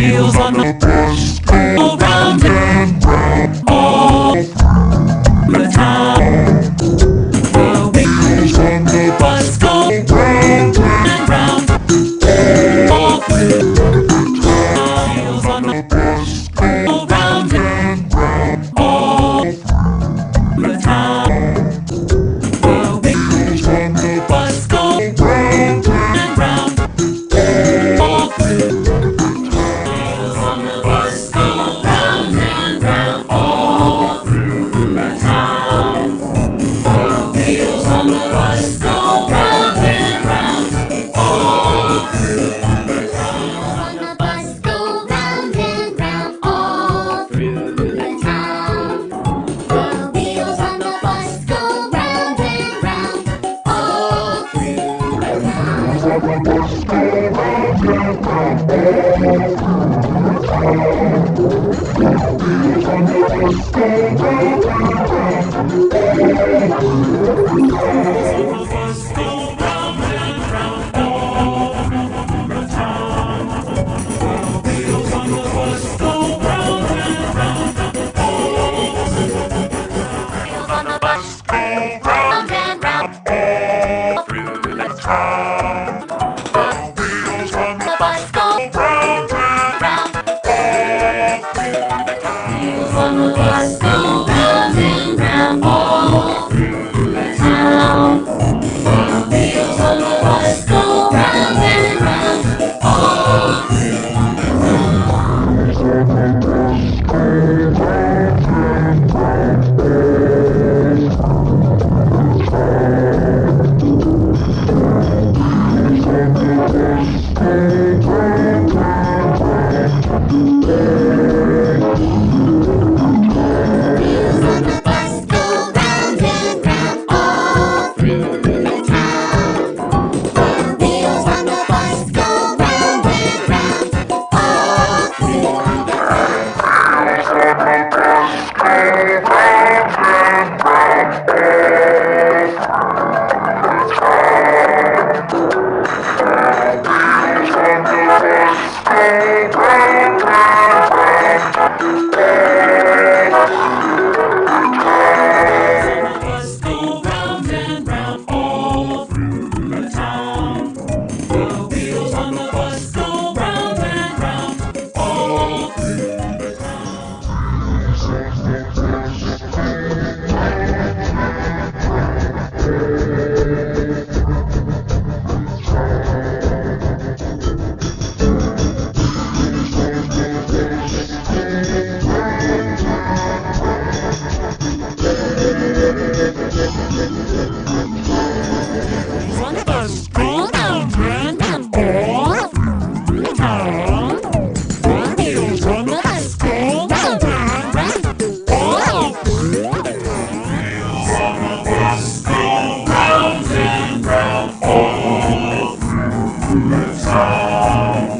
wheels on the bus go round and round all through the town. The wheels on the bus go round and round all through the town. Wheels on the bus go round and round all through the town. The wheels on the bus go round and round all through the town. Wheels on the bus go round and round all through the town. The wheels on the bus go round and round all through the town. On the bus go round and round all through the town. The wheels on the bus go round and round all through the town. Town.